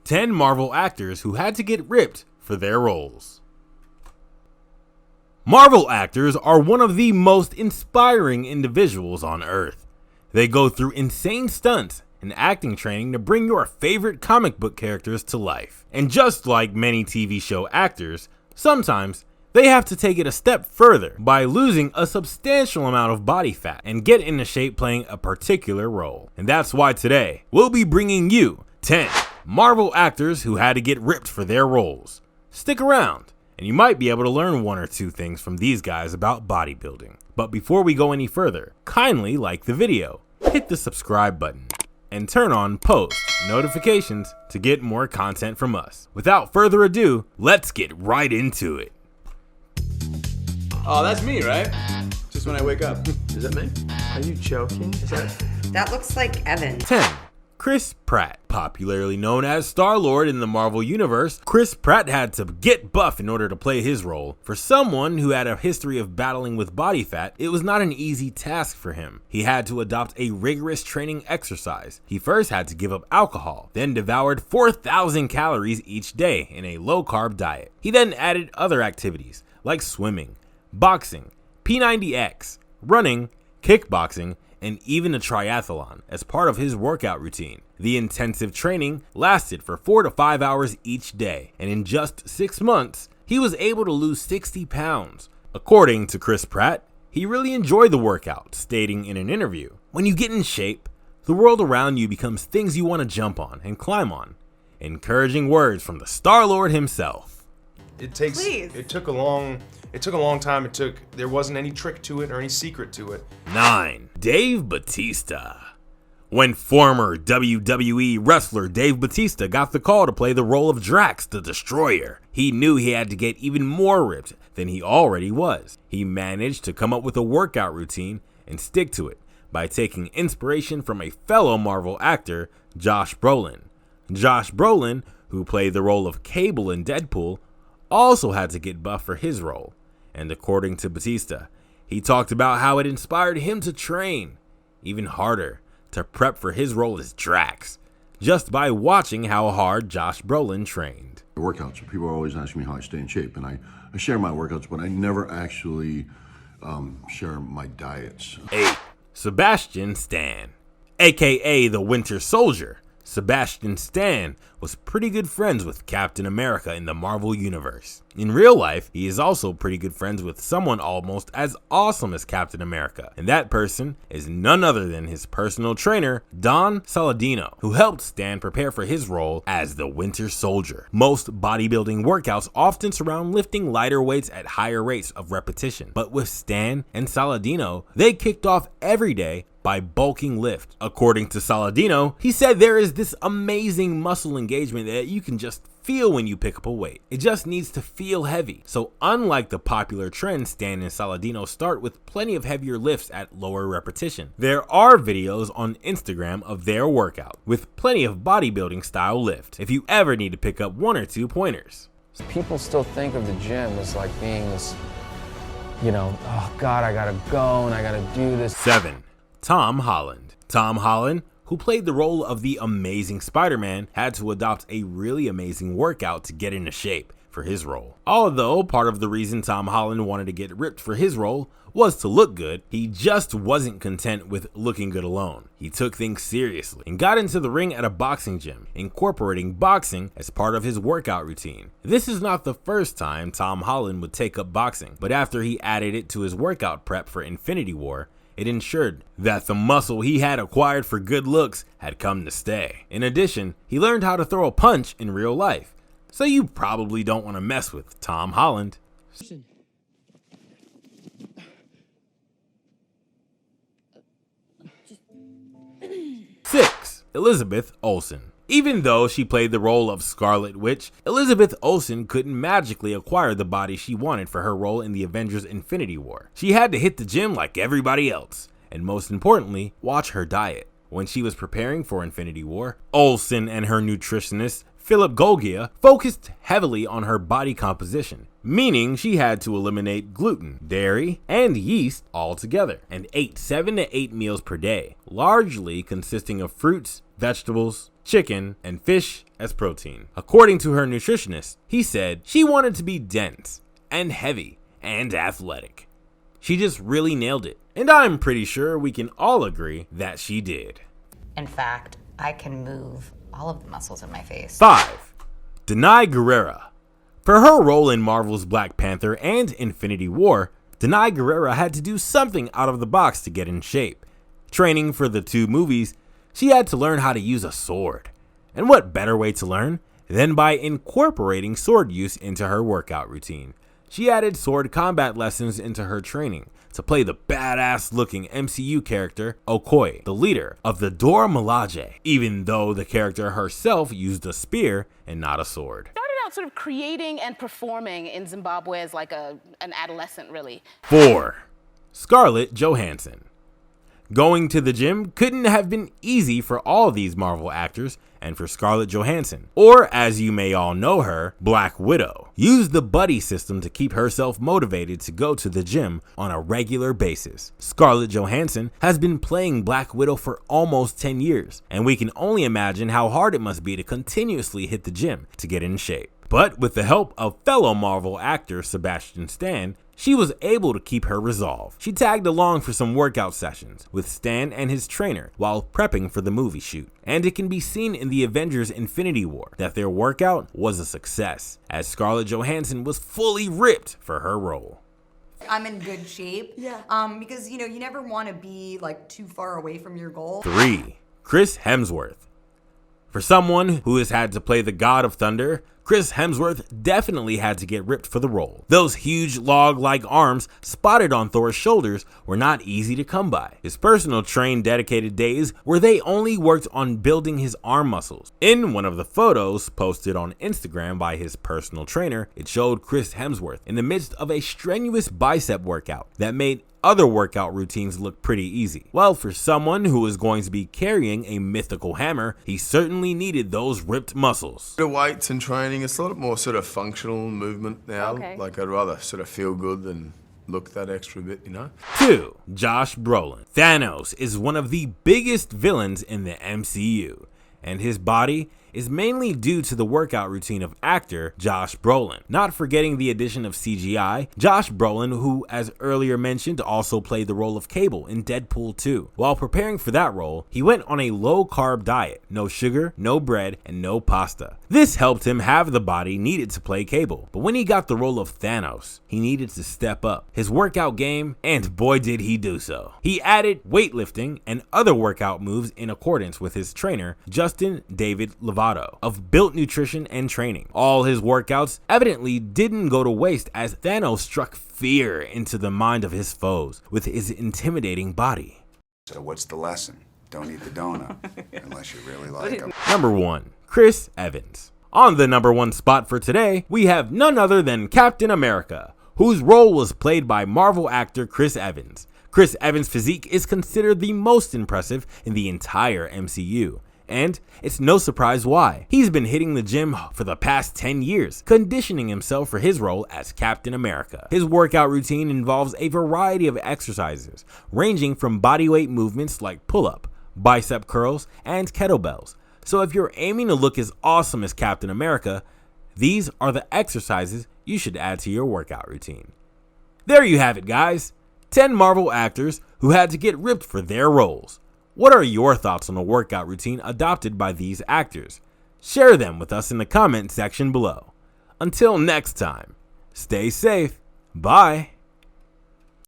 10 Marvel actors who had to get ripped for their roles. Marvel actors are one of the most inspiring individuals on Earth. They go through insane stunts and acting training to bring your favorite comic book characters to life. And just like many TV show actors, sometimes they have to take it a step further by losing a substantial amount of body fat and get into shape playing a particular role. And that's why today, we'll be bringing you 10 Marvel actors who had to get ripped for their roles. Stick around, and you might be able to learn one or two things from these guys about bodybuilding. But before we go any further, kindly like the video, hit the subscribe button, and turn on post notifications to get more content from us. Without further ado, let's get right into it. Oh, that's me, right? Just when I wake up. Is that me? Are you joking? Is That looks like Evan. 10. Chris Pratt. Popularly known as Star-Lord in the Marvel Universe, Chris Pratt had to get buff in order to play his role. For someone who had a history of battling with body fat, it was not an easy task for him. He had to adopt a rigorous training exercise. He first had to give up alcohol, then devoured 4,000 calories each day in a low-carb diet. He then added other activities like swimming, boxing, P90X, running, kickboxing, and even a triathlon as part of his workout routine. The intensive training lasted for 4 to 5 hours each day, and in just 6 months, he was able to lose 60 pounds. According to Chris Pratt, he really enjoyed the workout, stating in an interview, "When you get in shape, the world around you becomes things you want to jump on and climb on." Encouraging words from the Star-Lord himself. It took a long time. There wasn't any trick to it or any secret to it. 9. Dave Bautista. When former WWE wrestler Dave Bautista got the call to play the role of Drax the Destroyer, he knew he had to get even more ripped than he already was. He managed to come up with a workout routine and stick to it by taking inspiration from a fellow Marvel actor, Josh Brolin. Josh Brolin, who played the role of Cable in Deadpool, also had to get buff for his role. And according to Bautista, he talked about how it inspired him to train even harder to prep for his role as Drax, just by watching how hard Josh Brolin trained. Workouts. People are always asking me how I stay in shape, and I share my workouts, but I never actually share my diets. 8. Sebastian Stan, aka the Winter Soldier. Sebastian Stan was pretty good friends with Captain America in the Marvel Universe. In real life, he is also pretty good friends with someone almost as awesome as Captain America, and that person is none other than his personal trainer, Don Saladino, who helped Stan prepare for his role as the Winter Soldier. Most bodybuilding workouts often surround lifting lighter weights at higher rates of repetition, but with Stan and Saladino, they kicked off every day by bulking lift. According to Saladino, he said there is this amazing muscle engagement that you can just feel when you pick up a weight. It just needs to feel heavy. So unlike the popular trend, Stan and Saladino start with plenty of heavier lifts at lower repetition. There are videos on Instagram of their workout with plenty of bodybuilding style lift if you ever need to pick up 1 or 2 pointers. People still think of the gym as like being this, oh God, I gotta go and I gotta do this. 7. Tom Holland. Tom Holland, who played the role of the Amazing Spider-Man, had to adopt a really amazing workout to get into shape for his role. Although part of the reason Tom Holland wanted to get ripped for his role was to look good, he just wasn't content with looking good alone. He took things seriously and got into the ring at a boxing gym, incorporating boxing as part of his workout routine. This is not the first time Tom Holland would take up boxing, but after he added it to his workout prep for Infinity War, it ensured that the muscle he had acquired for good looks had come to stay. In addition, he learned how to throw a punch in real life, so you probably don't want to mess with Tom Holland. 6. Elizabeth Olsen. Even though she played the role of Scarlet Witch, Elizabeth Olsen couldn't magically acquire the body she wanted for her role in the Avengers Infinity War. She had to hit the gym like everybody else, and most importantly, watch her diet. When she was preparing for Infinity War, Olsen and her nutritionist, Philip Golgia, focused heavily on her body composition, meaning she had to eliminate gluten, dairy, and yeast altogether, and ate 7 to 8 meals per day, largely consisting of fruits, vegetables, chicken, and fish as protein. According to her nutritionist, he said she wanted to be dense and heavy and athletic. She just really nailed it, and I'm pretty sure we can all agree that she did. In fact, I can move all of the muscles in my face. 5. Denai Guerrero. For her role in Marvel's Black Panther and Infinity War, Denai Guerrero had to do something out of the box to get in shape. Training for the 2 movies, she had to learn how to use a sword. And what better way to learn than by incorporating sword use into her workout routine? She added sword combat lessons into her training to play the badass looking MCU character Okoye, the leader of the Dora Milaje, even though the character herself used a spear and not a sword. Started out sort of creating and performing in Zimbabwe as like an adolescent, really. 4. Scarlett Johansson. Going to the gym couldn't have been easy for all these Marvel actors, and for Scarlett Johansson, or as you may all know her, Black Widow, used the buddy system to keep herself motivated to go to the gym on a regular basis. Scarlett Johansson has been playing Black Widow for almost 10 years, and we can only imagine how hard it must be to continuously hit the gym to get in shape. But with the help of fellow Marvel actor Sebastian Stan, she was able to keep her resolve. She tagged along for some workout sessions with Stan and his trainer while prepping for the movie shoot. And it can be seen in the Avengers Infinity War that their workout was a success, as Scarlett Johansson was fully ripped for her role. I'm in good shape. Yeah. Because, you never want to be, too far away from your goal. 3. Chris Hemsworth. For someone who has had to play the God of Thunder, Chris Hemsworth definitely had to get ripped for the role. Those huge log-like arms spotted on Thor's shoulders were not easy to come by. His personal train dedicated days where they only worked on building his arm muscles. In one of the photos posted on Instagram by his personal trainer, it showed Chris Hemsworth in the midst of a strenuous bicep workout that made other workout routines look pretty easy. Well, for someone who is going to be carrying a mythical hammer, he certainly needed those ripped muscles. The weights and training, it's a lot more sort of functional movement now. Okay. I'd rather sort of feel good than look that extra bit, 2. Josh Brolin. Thanos is one of the biggest villains in the MCU, and his body is mainly due to the workout routine of actor Josh Brolin. Not forgetting the addition of CGI, Josh Brolin, who as earlier mentioned also played the role of Cable in Deadpool 2. While preparing for that role, he went on a low-carb diet, no sugar, no bread, and no pasta. This helped him have the body needed to play Cable, but when he got the role of Thanos, he needed to step up his workout game, and boy did he do so. He added weightlifting and other workout moves in accordance with his trainer, Justin David Lovato of Built Nutrition and Training. All his workouts evidently didn't go to waste as Thanos struck fear into the mind of his foes with his intimidating body. So what's the lesson? Don't eat the donut unless you really like them. Number 1. Chris Evans. On the number 1 spot for today, we have none other than Captain America, whose role was played by Marvel actor Chris Evans. Chris Evans' physique is considered the most impressive in the entire MCU. And it's no surprise why. He's been hitting the gym for the past 10 years, conditioning himself for his role as Captain America. His workout routine involves a variety of exercises, ranging from bodyweight movements like pull-up, bicep curls, and kettlebells. So if you're aiming to look as awesome as Captain America, these are the exercises you should add to your workout routine. There you have it, guys. 10 Marvel actors who had to get ripped for their roles. What are your thoughts on the workout routine adopted by these actors? Share them with us in the comment section below. Until next time, stay safe. Bye.